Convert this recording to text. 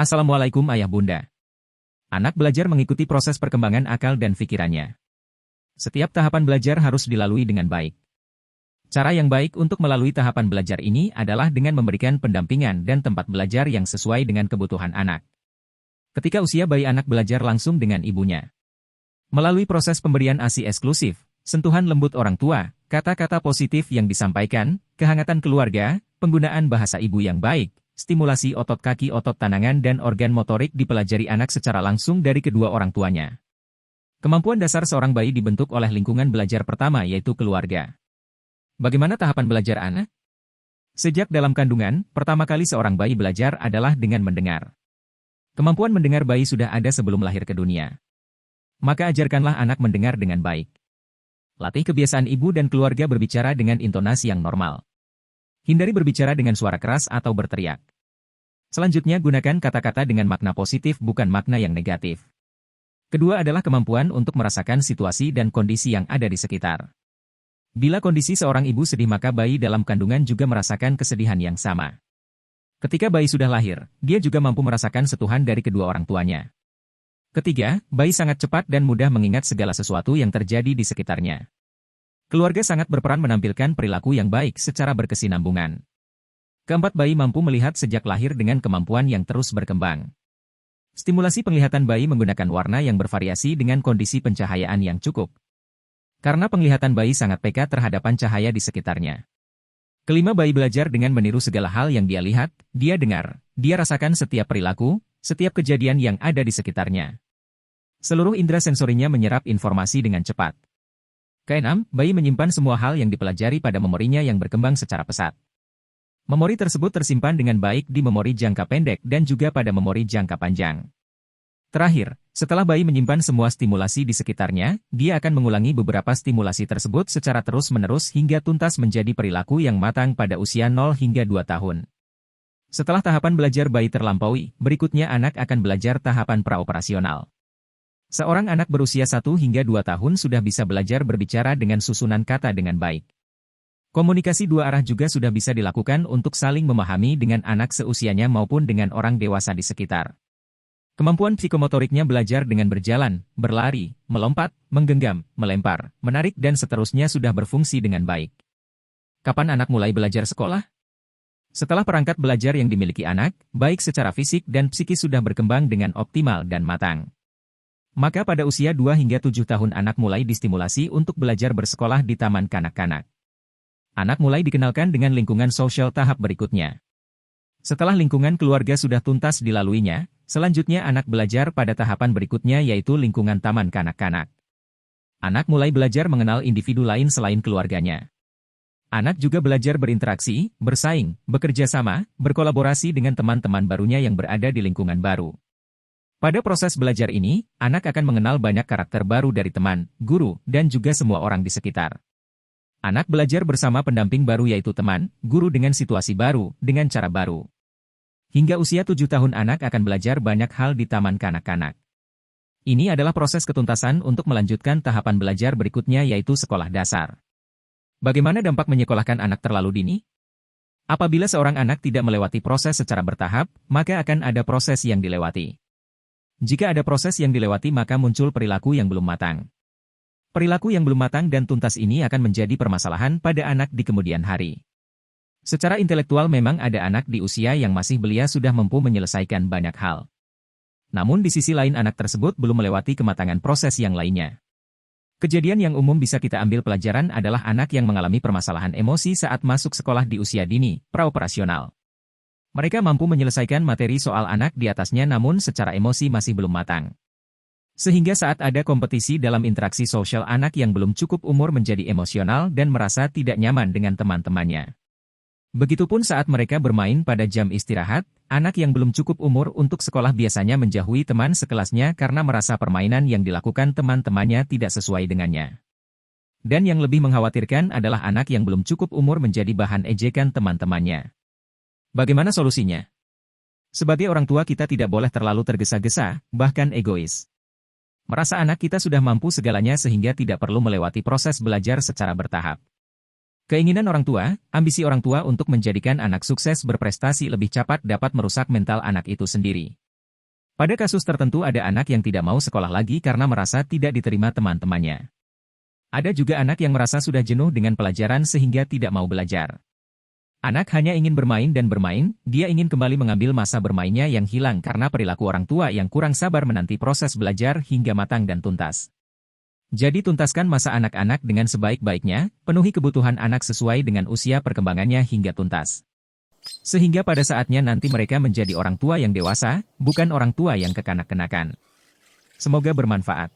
Assalamualaikum Ayah Bunda. Anak belajar mengikuti proses perkembangan akal dan pikirannya. Setiap tahapan belajar harus dilalui dengan baik. Cara yang baik untuk melalui tahapan belajar ini adalah dengan memberikan pendampingan dan tempat belajar yang sesuai dengan kebutuhan anak. Ketika usia bayi, anak belajar langsung dengan ibunya. Melalui proses pemberian ASI eksklusif, sentuhan lembut orang tua, kata-kata positif yang disampaikan, kehangatan keluarga, penggunaan bahasa ibu yang baik, stimulasi otot kaki, otot tangan, dan organ motorik dipelajari anak secara langsung dari kedua orang tuanya. Kemampuan dasar seorang bayi dibentuk oleh lingkungan belajar pertama, yaitu keluarga. Bagaimana tahapan belajar anak? Sejak dalam kandungan, pertama kali seorang bayi belajar adalah dengan mendengar. Kemampuan mendengar bayi sudah ada sebelum lahir ke dunia. Maka ajarkanlah anak mendengar dengan baik. Latih kebiasaan ibu dan keluarga berbicara dengan intonasi yang normal. Hindari berbicara dengan suara keras atau berteriak. Selanjutnya, gunakan kata-kata dengan makna positif, bukan makna yang negatif. Kedua adalah kemampuan untuk merasakan situasi dan kondisi yang ada di sekitar. Bila kondisi seorang ibu sedih, maka bayi dalam kandungan juga merasakan kesedihan yang sama. Ketika bayi sudah lahir, dia juga mampu merasakan sentuhan dari kedua orang tuanya. Ketiga, bayi sangat cepat dan mudah mengingat segala sesuatu yang terjadi di sekitarnya. Keluarga sangat berperan menampilkan perilaku yang baik secara berkesinambungan. Keempat, bayi mampu melihat sejak lahir dengan kemampuan yang terus berkembang. Stimulasi penglihatan bayi menggunakan warna yang bervariasi dengan kondisi pencahayaan yang cukup. Karena penglihatan bayi sangat peka terhadap cahaya di sekitarnya. Kelima, bayi belajar dengan meniru segala hal yang dia lihat, dia dengar, dia rasakan setiap perilaku, setiap kejadian yang ada di sekitarnya. Seluruh indera sensorinya menyerap informasi dengan cepat. Keenam, bayi menyimpan semua hal yang dipelajari pada memorinya yang berkembang secara pesat. Memori tersebut tersimpan dengan baik di memori jangka pendek dan juga pada memori jangka panjang. Terakhir, setelah bayi menyimpan semua stimulasi di sekitarnya, dia akan mengulangi beberapa stimulasi tersebut secara terus-menerus hingga tuntas menjadi perilaku yang matang pada usia 0 hingga 2 tahun. Setelah tahapan belajar bayi terlampaui, berikutnya anak akan belajar tahapan praoperasional. Seorang anak berusia 1 hingga 2 tahun sudah bisa belajar berbicara dengan susunan kata dengan baik. Komunikasi dua arah juga sudah bisa dilakukan untuk saling memahami dengan anak seusianya maupun dengan orang dewasa di sekitar. Kemampuan psikomotoriknya belajar dengan berjalan, berlari, melompat, menggenggam, melempar, menarik dan seterusnya sudah berfungsi dengan baik. Kapan anak mulai belajar sekolah? Setelah perangkat belajar yang dimiliki anak, baik secara fisik dan psikis sudah berkembang dengan optimal dan matang. Maka pada usia 2 hingga 7 tahun anak mulai distimulasi untuk belajar bersekolah di taman kanak-kanak. Anak mulai dikenalkan dengan lingkungan sosial tahap berikutnya. Setelah lingkungan keluarga sudah tuntas dilaluinya, selanjutnya anak belajar pada tahapan berikutnya, yaitu lingkungan taman kanak-kanak. Anak mulai belajar mengenal individu lain selain keluarganya. Anak juga belajar berinteraksi, bersaing, bekerja sama, berkolaborasi dengan teman-teman barunya yang berada di lingkungan baru. Pada proses belajar ini, anak akan mengenal banyak karakter baru dari teman, guru, dan juga semua orang di sekitar. Anak belajar bersama pendamping baru, yaitu teman, guru dengan situasi baru, dengan cara baru. Hingga usia 7 tahun anak akan belajar banyak hal di taman kanak-kanak. Ini adalah proses ketuntasan untuk melanjutkan tahapan belajar berikutnya, yaitu sekolah dasar. Bagaimana dampak menyekolahkan anak terlalu dini? Apabila seorang anak tidak melewati proses secara bertahap, maka akan ada proses yang dilewati. Jika ada proses yang dilewati, maka muncul perilaku yang belum matang. Perilaku yang belum matang dan tuntas ini akan menjadi permasalahan pada anak di kemudian hari. Secara intelektual memang ada anak di usia yang masih belia sudah mampu menyelesaikan banyak hal. Namun di sisi lain anak tersebut belum melewati kematangan proses yang lainnya. Kejadian yang umum bisa kita ambil pelajaran adalah anak yang mengalami permasalahan emosi saat masuk sekolah di usia dini, praoperasional. Mereka mampu menyelesaikan materi soal anak di atasnya, namun secara emosi masih belum matang. Sehingga saat ada kompetisi dalam interaksi sosial, anak yang belum cukup umur menjadi emosional dan merasa tidak nyaman dengan teman-temannya. Begitupun saat mereka bermain pada jam istirahat, anak yang belum cukup umur untuk sekolah biasanya menjauhi teman sekelasnya karena merasa permainan yang dilakukan teman-temannya tidak sesuai dengannya. Dan yang lebih mengkhawatirkan adalah anak yang belum cukup umur menjadi bahan ejekan teman-temannya. Bagaimana solusinya? Sebagai orang tua kita tidak boleh terlalu tergesa-gesa, bahkan egois. Merasa anak kita sudah mampu segalanya sehingga tidak perlu melewati proses belajar secara bertahap. Keinginan orang tua, ambisi orang tua untuk menjadikan anak sukses berprestasi lebih cepat dapat merusak mental anak itu sendiri. Pada kasus tertentu ada anak yang tidak mau sekolah lagi karena merasa tidak diterima teman-temannya. Ada juga anak yang merasa sudah jenuh dengan pelajaran sehingga tidak mau belajar. Anak hanya ingin bermain dan bermain, dia ingin kembali mengambil masa bermainnya yang hilang karena perilaku orang tua yang kurang sabar menanti proses belajar hingga matang dan tuntas. Jadi tuntaskan masa anak-anak dengan sebaik-baiknya, penuhi kebutuhan anak sesuai dengan usia perkembangannya hingga tuntas. Sehingga pada saatnya nanti mereka menjadi orang tua yang dewasa, bukan orang tua yang kekanak-kanakan. Semoga bermanfaat.